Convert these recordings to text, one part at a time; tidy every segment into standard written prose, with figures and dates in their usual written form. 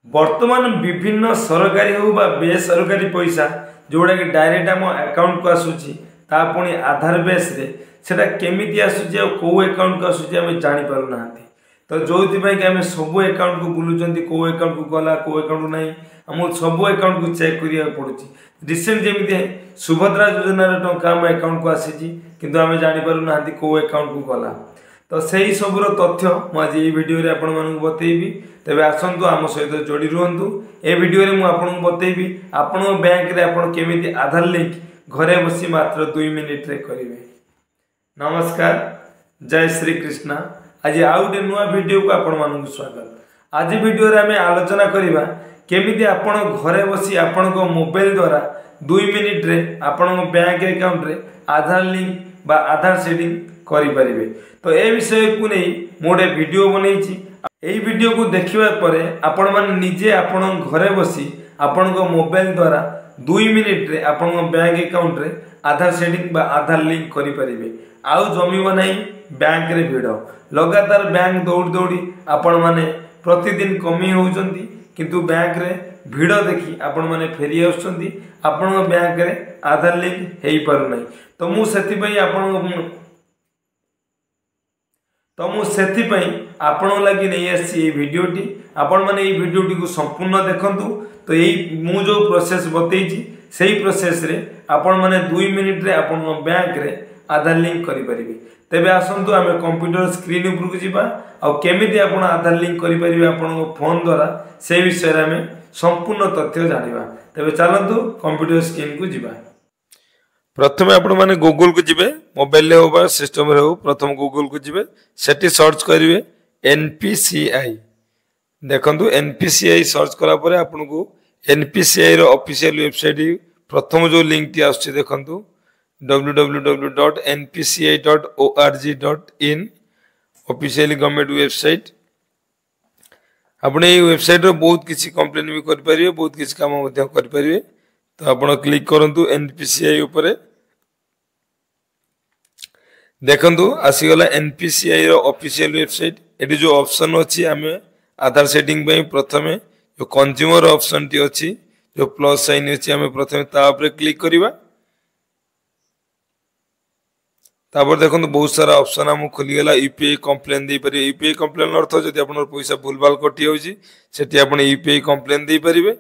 वर्तमान विभिन्न सरकारी हो बा बेसरकारी पैसा जोड़ा कि डायरेक्ट आम अकाउंट को आसूची पुणी आधार बेस रे सेटा केमिति आसूची आ को अकाउंट को आसूची आम जानि पारु नाहंती। तो जो कि आम सब अकाउंट को बुलूचंती को अकाउंट को गला को अकाउंट नहीं आम सब अकाउंट को चेक करिया पड़ुची। रिसेंट जमी सुभद्रा योजना टंका आम अकाउंट को आसी किंतु आम जानि पारु नाहंती को अकाउंट को गला। तो सही सबूर तथ्य मुझे भिडियो आपण मानक बतेबी। तेरे आसतु आम सहित जोड़ी रुहतु। ए भिडियो में मुझे बतेबी आपण बैंक रे आपण केमिति आधार लिंक घरे बसी मात्र 2 मिनिट रे करेंगे। नमस्कार, जय श्री कृष्णा। आज आउ गए नुआ भिडियो को आपण मानक स्वागत। आज भिडियो रे आमे आलोचना करिबा केमिति आपण घरे बसी आपण को मोबाइल द्वारा 2 मिनिट रे आपण बैंक अकाउंट रे आधार लिंक बा आधार सेटिंग करि परिबे। तो ए विषय को नहीं मोटे वीडियो बनई। यही वीडियो को देखिबा परे आपण माने निजे आपण घरे बसी आपण को मोबाइल द्वारा 2 मिनिट रे आपण बैंक अकाउंट रे आधार सेटिंग बा आधार लिंक करि परिबे। आउ जमीबो नहीं बैंक रे भिड़ लगातार बैंक दौड़ दौड़ी आपण माने प्रतिदिन कमी होउचंती किंतु बैंक रे भिड़ देखी आपण माने फेरी आउचंती आपण बैंक रे आधार लिंक हेई पारु नै। तो मु सेति पई आपण लगी नहीं आसी भिडियोटी आपण माने ये भिडियोटी को संपूर्ण देखंतु। तो यही मु जो प्रोसेस बतैछि सेही प्रोसेस रे आपण माने 2 मिनिट रे आपण बैंक रे आधार लिंक करि परिबे। तेबे आसंतु आमे कंप्यूटर स्क्रीन ऊपर को जिबा आ केमिति आपण आधार लिंक करि परिबे आपण फोन द्वारा से विषय रे आमे संपूर्ण तथ्य जानिबा। तेबे चलंतु कंप्यूटर स्क्रीन को जिबा। प्रथम आपण माने गूगल को जिबे मोबाइल ले होबा सिस्टम रे हो। प्रथम गूगल को जिबे सेठी सर्च करिवे NPCI। देखंतु NPCI सर्च कला परे आपन को NPCI रो ऑफिशियल वेबसाइट प्रथम जो लिंक टी आछे देखंतु www.npci.org.in ऑफिशियल गवर्नमेंट वेबसाइट। आपने ये वेबसाइट रो बहुत किछि कंप्लेन भी कर परिबे बहुत किछि काम मध्य कर परिबे। तो आपण क्लिक करंतु NPCI ऊपर देखंतु आसीगला NPCI रो ऑफिशियल वेबसाइट। एटी जो ऑप्शन अछि आमे आधार सेटिंग पे प्रथमे जो कंज्यूमर ऑप्शन टी अछि जो प्लस साइन अछि आमे प्रथमे ता ऊपर क्लिक करिवा। तापर देखंतु बहुत सारा ऑप्शन हम खुली गेला। यूपीआई कंप्लेन दे परिबे। यूपीआई कंप्लेन अर्थ जदि आपन पैसा भूलभाल कटि होछि सेठी आपन यूपीआई कंप्लेन दे परिबे।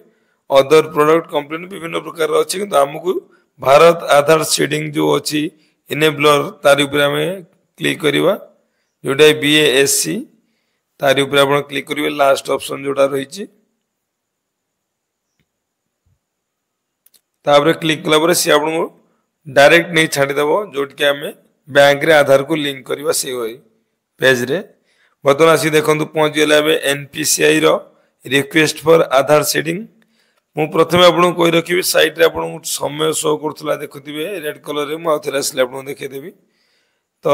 अदर प्रोडक्ट कंप्लेन विभिन्न प्रकार अछि किंतु हमकु भारत आधार सेटिंग जो अछि इनेबलर तार ऊपर हमें क्लिक करिवा जोटा BASC तार ऊपर आपण क्लिक करिवे। लास्ट ऑप्शन जोटा रहिछि तापर क्लिक कला पर से आपण डायरेक्ट नहीं छाडी देबो जोट के हमें बैंक रे आधार को लिंक करिवा से होई पेज रे। बर्तमान आसी देखंतु पहुंच गेला बे NPCI रो रिक्वेस्ट फॉर आधार सेटिंग। मु प्रथमे आपन कोइ रखिबे साइट रे आपन समय शो करथला देखुथिबे रेड कलर रे। मु आउथरे आसले आपन देखै देबी। तो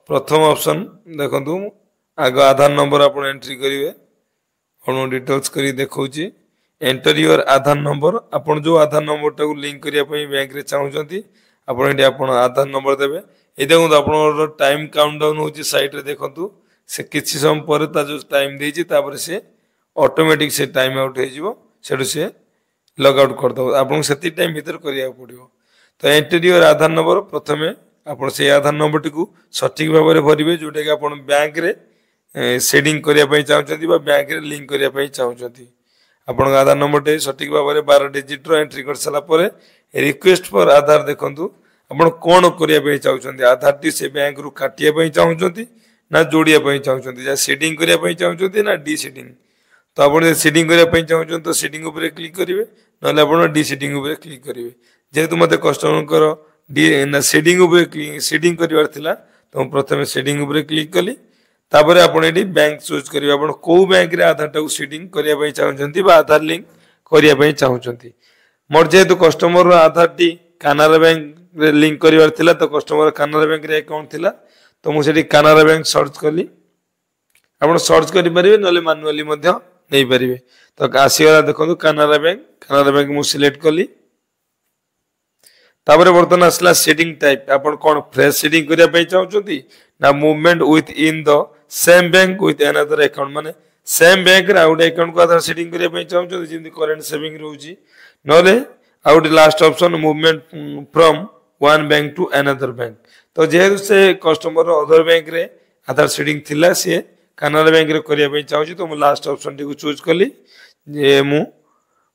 प्रथम ऑप्शन देखंतु आगो आधार नंबर आपन एंट्री करिवे आपन डिटेल्स करी देखौची। एंटर योर आधार नंबर आपन जो आधार नंबर टा को लिंक करिया पई बैंक रे चाहुचंती आपन एटी आपन आधार नंबर देबे। ए देखंतु आपन टाइम काउंटडाउन होची साइट रे देखंतु से किछि समय पर ता जो टाइम देछि तापर से ऑटोमेटिक से टाइम आउट हे जिवो सेडु से लॉग आउट कर दो आपन सेति टाइम भीतर करिया पड़ियो। तो एंटर योर आधार नंबर प्रथमे आपन से आधार नंबर टी को सटीक भाव में भरिबे जोटा कि आपन बैंक रे सेटिंग करिया पई चाहुचंती बा बैंक रे लिंक करिया पई चाहुचंती। आपन आधार नंबर टे सटीक भाव में 12 डिजिट रो एंट्री कर सला परे रिक्वेस्ट फॉर आधार देखंतु आपन कोन करिया पई चाहुचंती आधार टी से बैंक रु काटिया पई चाहुचंती ना जोड़िया पई चाहुचंती या सेटिंग करिया पई चाहुचंती ना डी सेटिंग। तो आप सेटिंग करने चाहते तो सेटिंग उपर क्लिक करेंगे ना डी सेटिंग उपर क्लिक करेंगे। जेहेतु मत कस्टमर डी ना सेटिंग सेटिंग करार था तो प्रथम सेटिंग उपर क्लिक कली। तापर आप बैंक चूज करेंगे आप कौ बैंक रे आधार टाक सेटिंग करने चाहते आधार लिंक करने चाहते। मोर जेहेतु कस्टमर आधार टी कानारा बैंक रे लिंक करार था तो कस्टमर कानारा बैंक रे अकाउंट थिला तो मुझे कानारा बैंक सर्च कली। आप सर्च करेंगे ना मानुआली नहीं पारे। तो आसीगला देखो कानारा बैंक मु सिलेक्ट कली। तापर बर्तमान आसला सेटिंग टाइप आपन कोन फ्रेश सेटिंग करिया पई चाहउछंती ना movement with in the same bank with another account माने सेम बैंक रे आउट अकाउंट को आधार सेटिंग करिया पई चाहू जेमि करंट सेविंग रहउची नले out last option movement from one bank to another bank तो जेहेतु से कस्टमर अदर बैंक रे आधार सेटिंग थिला से कानाडा बैंक रे करिया पई चाहू तो मु लास्ट ऑप्शन टी को चूज कली जे मु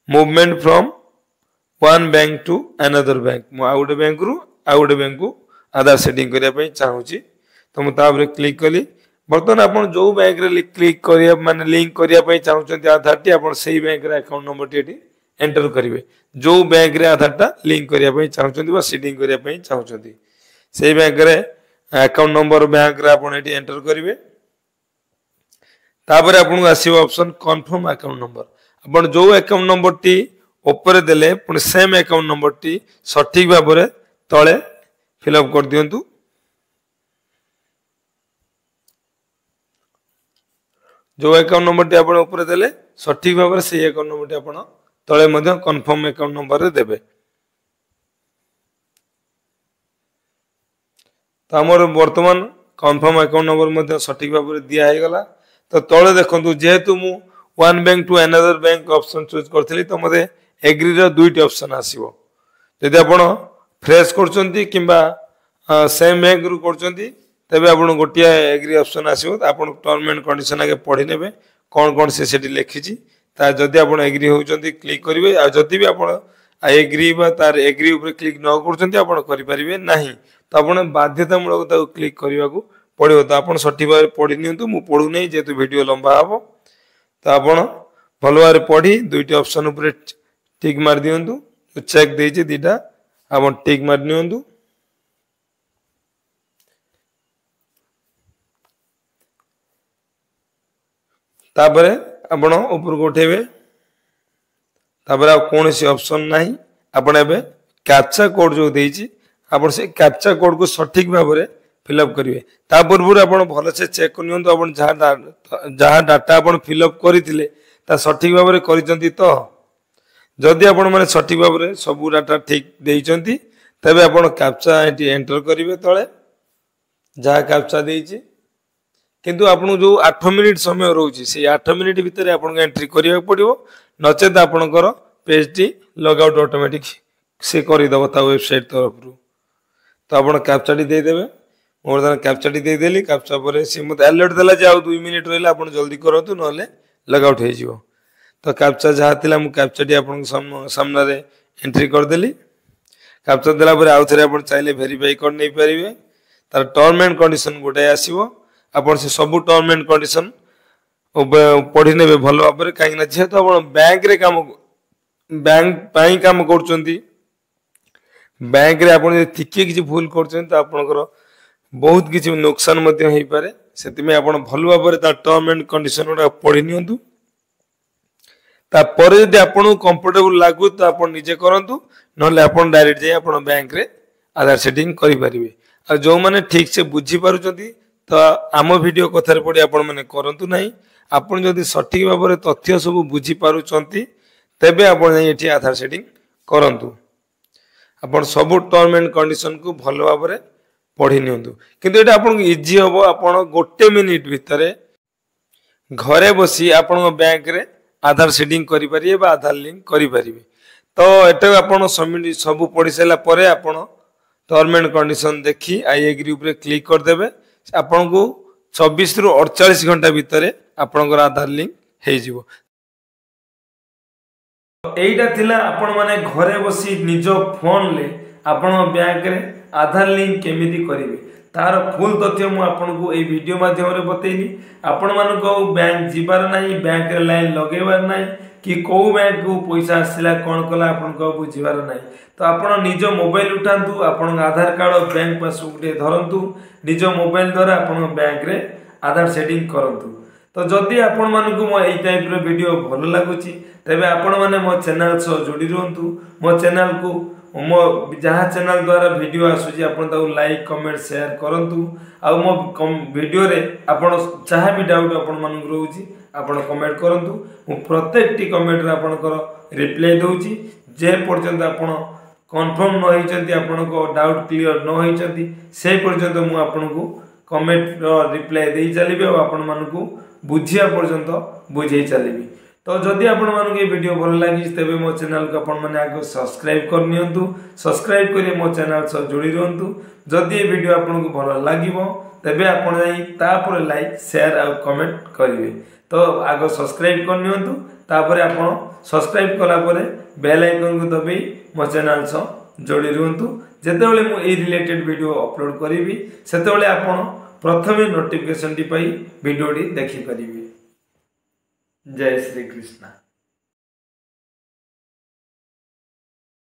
movement from one bank to another bank मु आउट बैंक रु आउट बैंक को आधार सेटिंग करिया पई चाहू तो मु ताबरे क्लिक कली बर्तमान आपण जो बैंक रे क्लिक करिया माने लिंक करिया पई चाहउछन आधार टी आपण सेही बैंक रे account number T eighty enter करिवे जो बैंक रे आधार टा लिंक करिया पई चाहउछन बा सेटिंग करिया पई चाहउछन सेही बैंक रे अकाउंट नंबर बैंक रे आपण एटी एंटर करिवे तापर आपण आसीबो ऑप्शन कंफर्म अकाउंट नंबर आपण जो अकाउंट नंबर टी ऊपर देले पुणी सेम अकाउंट नंबर टी सठिक भाबरे तळे फिलअप कर दियंतु जो अकाउंट नंबर टी आपण ऊपर देले सठिक भाबरे से अकाउंट नंबर टी आपण तळे मध्ये कंफर्म अकाउंट नंबर रे देबे तो हमर वर्तमान कंफर्म अकाउंट नंबर मध्ये सठिक भाबरे दिया हे गला तो तळे देखंतु जेहेतु मु one bank to another bank option choose करथली तो मते एग्री रो दुईटी ऑप्शन आसीबो जदि आपण फ्रेश करचंती किबा सेम बैंक रु करचंती तबे आपण गोटिया एग्री ऑप्शन आसीबो त आपण टर्म एंड कंडीशन आगे पढी नेबे कोन कोन से सेठी लिखिची ता जदि आपण एग्री होचंती क्लिक करिवे आ जदि भी आपण एग्री बा तार एग्री ऊपर क्लिक न करचंती आपण करि परिबे नाही तो आपण बाध्यतामूलक ता क्लिक करिवा को पड़िबो तो आपण सठी बार पढी नियंतु मु पढु नै जेतु वीडियो लंबा हबो तो आपण भलो बार पढी दुईटी ऑप्शन ऊपर टिक मार दियंतु तो चेक देछि दीटा आपण टिक मार नियंतु तापरे आपण ऊपर को उठेबे तापरे कौन सी ऑप्शन नाही आपण एबे कैप्चा कोड जो देछि आपण से कैप्चा कोड को सठिक भाबरे फिलअप करिवे ता पूर्व आपण भलो से चेक करनियंतु आपण जहा डाटा आपण फिलअप करिथिले ता सठिक भाबरे करिसंती तो जदि आपण माने सठिक भाबरे सब डाटा ठीक देइचंती तबे आपण कैप्चा एटी एंटर करिवे तळे जहा कैप्चा देइछि किंतु आपण जो 8 मिनिट समय रहउछि से 8 मिनिट भीतर आपण एंट्री करिया पड़िबो नचेत आपणकर page T log out automatic से करि दबो ता वेबसाइट तरफ रु तो आपण कैप्चा टी दे देबे मोर दन कैप्चा टी दे देली कैप्चा परे से मते अलर्ट देला जे आ 2 मिनिट रहला आपण जल्दी करतु नले लॉग आउट हे जिवो तो कैप्चा जहा थिला मु कैप्चा टी आपण सामने रे एंट्री कर देली कैप्चा देला परे आउ थरे आपण चाहिले वेरीफाई कर नै परिबे तार टर्म एंड कंडीशन गोटे आसीबो आपण से सब टर्म एंड कंडीशन पढ़ी ने भल भाव कहीं जेहेतु आप बैंक रे काम बैंक पाई काम करचंती बैंक रे आपण टिके किछि भूल करचंती तो आपनकर बहुत किछि नुकसान मध्य हेई पारे सेति में आपण भल भाव ता टर्म एंड कंडीशन उडा पढ़ी नियंतु ता पर यदि आपण कंफर्टेबल लागु तो आपण निजे करंतु नले आपण डायरेक्ट जाय आपण बैंक रे आधार सेटिंग करि परिबे आ जो माने ठीक से बुझी पारुचंती तो आम वीडियो कथार पड़ी आपण माने करंतु नाही आपण जदि सठिक भाव तथ्य सब बुझी पारुचंती तेबे आपण एठी आधार सेटिंग करंतु आपण सब टर्म एंड कंडीशन को भलो भाव पढ़ी नियंतु किंतु एटा आपण इजी हबो आपण गोटे मिनिट भितरे घरे बसी आपण बैंक रे आधार सेटिंग करि परिबे बा आधार लिंक करि परिबे तो एटा आपण सब पढ़ी सला परे आपण टर्म एंड कंडीशन देखी आई एग्री ऊपर क्लिक कर देबे आपण को 24 रु 48 घंटा भितर आपनकर आधार लिंक हे जिवो एइटा थिला आपण माने घरे बसी निज फोन ले आपण बैंक रे आधार लिंक केमिति करिवे तार फुल तथ्य मु आपण को ए वीडियो माध्यम रे बतेइली आपण मान को बैंक जिबार नाही बैंक रे लाइन लगेबार नाही कि को बैंक को पैसा आसिला कोन कला आपण को बुझिबार नाही तो आपण निज मोबाइल उठांतु आपण आधार कार्ड बैंक पासबुक दे धरंतु निज मोबाइल द्वारा आपण बैंक रे आधार सेटिंग करंतु तो जदि आपण मान को मो एई टाइप रो वीडियो भलो लागुची तबे आपण माने मो चैनल सो जोडी रहंतु मो चैनल को मो जहा चैनल द्वारा वीडियो आसुची आपण ताऊ लाइक कमेंट शेयर करंतु आ मो वीडियो रे आपण चाहे भी डाउट आपण मान रहउची आपण कमेंट करंतु मु प्रत्येक टी कमेंट रे आपण कर रिप्लाई दउची जे पर्यंत आपण कंफर्म न होइचंती आपण को डाउट क्लियर न होइचंती से पर्यंत मु आपण को कमेंट रो रिप्लाई देई चलीबे आपण मान को बुझिया पर्यंत बुझे चलिए। तो जदि आपण मानक ये वीडियो भल लगी तेबे मो चैनल को आपण माने आगे सब्सक्राइब कर नियंतु। सब्सक्राइब करी मो चैनल सह जोड़ी रहंतु। जदि ये वीडियो आपण को भल लागिवो तेबे आपण जाई तापर लाइक शेयर और कमेंट करिवे। तो आगे सब्सक्राइब कर नियंतु तापर आपण सब्सक्राइब कला परे बेल आइकन को दबे मो चैनल सह जोड़ी रहंतु। जेतेबेले मो ए रिलेटेड वीडियो अपलोड करिवि सेतेबेले आपण प्रथमे notification T pi video T देखि परिबे। जय श्री कृष्ण।